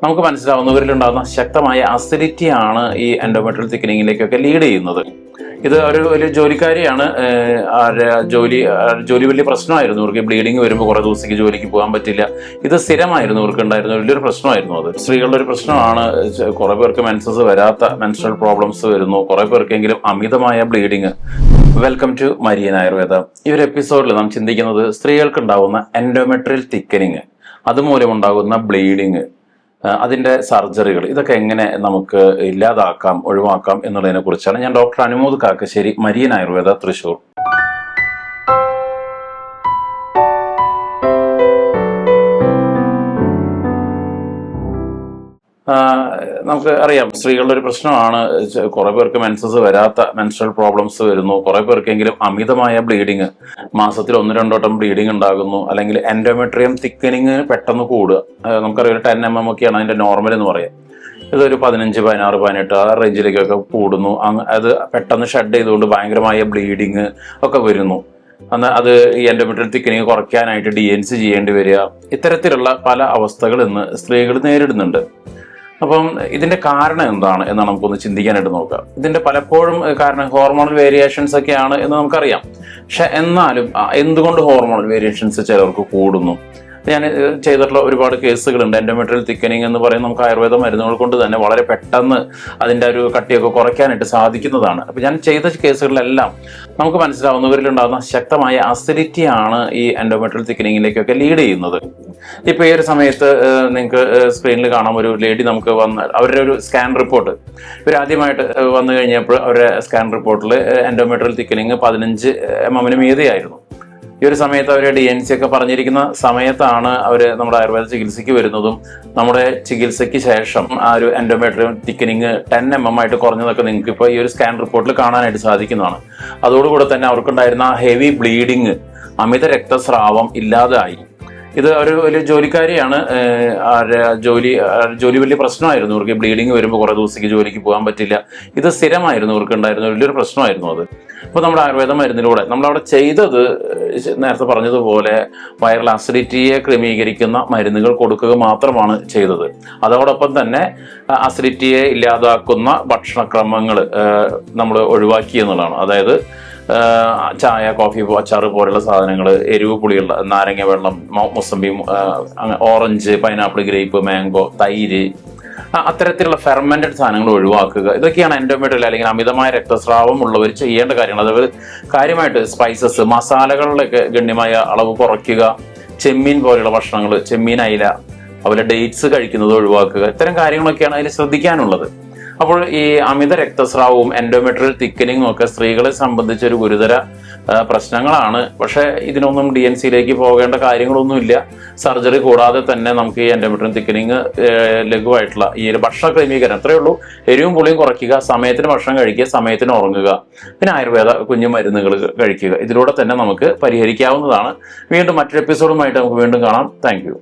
നമുക്ക് മനസ്സിലാവുന്നവരിലുണ്ടാകുന്ന ശക്തമായ അസിഡിറ്റിയാണ് ഈ എൻഡോമെട്രിയൽ തിക്കനിങ്ങിലേക്കൊക്കെ ലീഡ് ചെയ്യുന്നത്. ഇത് ഒരു ജോലിക്കാരിയാണ്. ജോലി വലിയ പ്രശ്നമായിരുന്നു. ഇവർക്ക് ബ്ലീഡിങ് വരുമ്പോൾ കുറേ ദിവസത്തേക്ക് ജോലിക്ക് പോകാൻ പറ്റില്ല. ഇത് സ്ഥിരമായിരുന്നു ഇവർക്ക് ഉണ്ടായിരുന്ന വലിയൊരു പ്രശ്നമായിരുന്നു. അത് സ്ത്രീകളുടെ ഒരു പ്രശ്നമാണ്. കുറെ പേർക്ക് മെൻസസ് വരാത്ത മെൻസ്ട്രൽ പ്രോബ്ലംസ് വരുന്നു, കുറെ പേർക്കെങ്കിലും അമിതമായ bleeding. Welcome to Marian Ayurveda. ഈ ഒരു എപ്പിസോഡിൽ നാം ചിന്തിക്കുന്നത് സ്ത്രീകൾക്ക് ഉണ്ടാകുന്ന എൻഡോമെട്രിയൽ തിക്കനിങ്, അതുമൂലം ഉണ്ടാകുന്ന ബ്ലീഡിങ്, അതിൻ്റെ സർജറികൾ, ഇതൊക്കെ എങ്ങനെ നമുക്ക് ഇല്ലാതാക്കാം, ഒഴിവാക്കാം എന്നുള്ളതിനെ കുറിച്ചാണ്. ഞാൻ ഡോക്ടർ അനുമോദ് കാക്കശ്ശേരി, മരിയൻ ആയുർവേദ, തൃശ്ശൂർ. നമുക്ക് അറിയാം, സ്ത്രീകളുടെ ഒരു പ്രശ്നമാണ്. കുറെ പേർക്ക് മെൻസസ് വരാത്ത മെൻസ്ട്രൽ പ്രോബ്ലംസ് വരുന്നു, കുറെ പേർക്കെങ്കിലും അമിതമായ ബ്ലീഡിങ്, മാസത്തിൽ 1-2 വട്ടം ബ്ലീഡിങ് ഉണ്ടാകുന്നു, അല്ലെങ്കിൽ എൻഡോമെട്രിയം തിക്കനിങ് പെട്ടെന്ന് കൂടുക. നമുക്കറിയാം, ഒരു 10 mm ഒക്കെയാണ് അതിന്റെ നോർമൽ എന്ന് പറയാം. ഇതൊരു 15, 16, 18 ആ റേഞ്ചിലേക്കൊക്കെ കൂടുന്നു. അത് പെട്ടെന്ന് ഷെഡ് ചെയ്തുകൊണ്ട് ഭയങ്കരമായ ബ്ലീഡിങ് ഒക്കെ വരുന്നു. അത് ഈ എൻഡോമെട്രിയൽ തിക്കനിങ് കുറയ്ക്കാനായിട്ട് DNC ചെയ്യേണ്ടി വരിക. ഇത്തരത്തിലുള്ള പല അവസ്ഥകൾ ഇന്ന് സ്ത്രീകൾ നേരിടുന്നുണ്ട്. അപ്പം ഇതിന്റെ കാരണം എന്താണ് എന്നാണ് നമുക്കൊന്ന് ചിന്തിക്കാനായിട്ട് നോക്കാം. ഇതിന്റെ പലപ്പോഴും കാരണം ഹോർമോണൽ വേരിയേഷൻസ് ഒക്കെയാണ് എന്ന് നമുക്കറിയാം. പക്ഷെ എന്നാലും എന്തുകൊണ്ട് ഹോർമോണൽ വേരിയേഷൻസ് ചിലർക്ക് കൂടുന്നു? ഞാൻ ചെയ്തിട്ടുള്ള ഒരുപാട് കേസുകളുണ്ട്. എൻഡോമെട്രിയൽ തിക്കനിങ് എന്ന് പറയുന്നത് നമുക്ക് ആയുർവേദ മരുന്നുകൾ കൊണ്ട് തന്നെ വളരെ പെട്ടെന്ന് അതിൻ്റെ ഒരു കട്ടിയൊക്കെ കുറയ്ക്കാനായിട്ട് സാധിക്കുന്നതാണ്. അപ്പം ഞാൻ ചെയ്ത കേസുകളിലെല്ലാം നമുക്ക് മനസ്സിലാവുന്നവരിലുണ്ടാകുന്ന ശക്തമായ അസിഡിറ്റിയാണ് ഈ എൻഡോമെട്രിയൽ തിക്കനിങ്ങിലേക്കൊക്കെ ലീഡ് ചെയ്യുന്നത്. ഇപ്പൊ ഈ ഒരു സമയത്ത് നിങ്ങൾക്ക് സ്ക്രീനിൽ കാണാം, ഒരു ലേഡി നമുക്ക് അവരുടെ ഒരു സ്കാൻ റിപ്പോർട്ട് ഇവരാദ്യമായിട്ട് വന്നു കഴിഞ്ഞപ്പോൾ അവരുടെ സ്കാൻ റിപ്പോർട്ടിൽ എൻഡോമെട്രിയൽ തിക്കനിങ് 15 mm മീതെയായിരുന്നു. ഈ ഒരു സമയത്ത് അവർ DNC ഒക്കെ പറഞ്ഞിരിക്കുന്ന സമയത്താണ് അവർ നമ്മുടെ ആയുർവേദ ചികിത്സയ്ക്ക് വരുന്നതും നമ്മുടെ ചികിത്സയ്ക്ക് ശേഷം ആ ഒരു എൻഡോമെട്രിയം തിക്കനിങ് 10 mm ആയിട്ട് കുറഞ്ഞതൊക്കെ നിങ്ങൾക്ക് ഇപ്പോൾ ഈ ഒരു സ്കാൻ റിപ്പോർട്ടിൽ കാണാനായിട്ട് സാധിക്കുന്നതാണ്. അതോടുകൂടെ തന്നെ അവർക്കുണ്ടായിരുന്ന ഹെവി ബ്ലീഡിങ്, അമിത രക്തസ്രാവം ഇല്ലാതായി. ഇത് ഒരു ജോലിക്കാരിയാണ്. ജോലി വലിയ പ്രശ്നമായിരുന്നു ഇവർക്ക്. ബ്ലീഡിങ് വരുമ്പോൾ കുറേ ദിവസത്തേക്ക് ജോലിക്ക് പോകാൻ പറ്റില്ല. ഇത് സ്ഥിരമായിരുന്നു ഇവർക്ക് ഉണ്ടായിരുന്ന വലിയൊരു പ്രശ്നമായിരുന്നു അത്. അപ്പോൾ നമ്മുടെ ആയുർവേദ മരുന്നിലൂടെ നമ്മളവിടെ ചെയ്തത് നേരത്തെ പറഞ്ഞതുപോലെ വൈറൽ അസിഡിറ്റിയെ ക്രമീകരിക്കുന്ന മരുന്നുകൾ കൊടുക്കുക മാത്രമാണ് ചെയ്തത്. അതോടൊപ്പം തന്നെ അസിഡിറ്റിയെ ഇല്ലാതാക്കുന്ന ഭക്ഷണക്രമങ്ങൾ നമ്മൾ ഒഴിവാക്കി എന്നുള്ളതാണ്. അതായത് ചായ, കോഫി, അച്ചാറ് പോലുള്ള സാധനങ്ങൾ, എരിവ് പുളിയുള്ള നാരങ്ങ വെള്ളം, mosambi, orange, pineapple, grape, mango, തൈര്, അത്തരത്തിലുള്ള ഫെർമെന്റഡ് സാധനങ്ങൾ ഒഴിവാക്കുക. ഇതൊക്കെയാണ് എൻഡോമെട്രിയൽ അല്ലെങ്കിൽ അമിതമായ രക്തസ്രാവം ഉള്ളവർ ചെയ്യേണ്ട കാര്യങ്ങൾ. അതായത് കാര്യമായിട്ട് സ്പൈസസ്, മസാലകളിലൊക്കെ ഗണ്യമായ അളവ് കുറയ്ക്കുക. ചെമ്മീൻ പോലെയുള്ള ഭക്ഷണങ്ങൾ, ചെമ്മീൻ, അയില, അതുപോലെ ഡേറ്റ്സ് കഴിക്കുന്നത് ഒഴിവാക്കുക. ഇത്തരം കാര്യങ്ങളൊക്കെയാണ് അതിൽ ശ്രദ്ധിക്കാനുള്ളത്. അപ്പോൾ ഈ അമിത രക്തസ്രാവവും എൻഡോമെട്രിയൽ തിക്കനിങ്ങും ഒക്കെ സ്ത്രീകളെ സംബന്ധിച്ച് ഒരു ഗുരുതര പ്രശ്നങ്ങളാണ്. പക്ഷെ ഇതിനൊന്നും DNCയിലേക്ക് പോകേണ്ട കാര്യങ്ങളൊന്നുമില്ല. സർജറി കൂടാതെ തന്നെ നമുക്ക് ഈ എൻഡോമെട്രിയൽ തിക്കനിങ് ലഘുവായിട്ടുള്ള ഈ ഒരു ഭക്ഷണ ക്രമീകരണം, അത്രയേ ഉള്ളൂ. എരിവും പുളിയും കുറയ്ക്കുക, സമയത്തിന് ഭക്ഷണം കഴിക്കുക, സമയത്തിന് ഉറങ്ങുക, പിന്നെ ആയുർവേദ കുഞ്ഞു മരുന്നുകൾ കഴിക്കുക. ഇതിലൂടെ തന്നെ നമുക്ക് പരിഹരിക്കാവുന്നതാണ്. വീണ്ടും മറ്റൊരു എപ്പിസോഡുമായിട്ട് നമുക്ക് വീണ്ടും കാണാം. Thank you.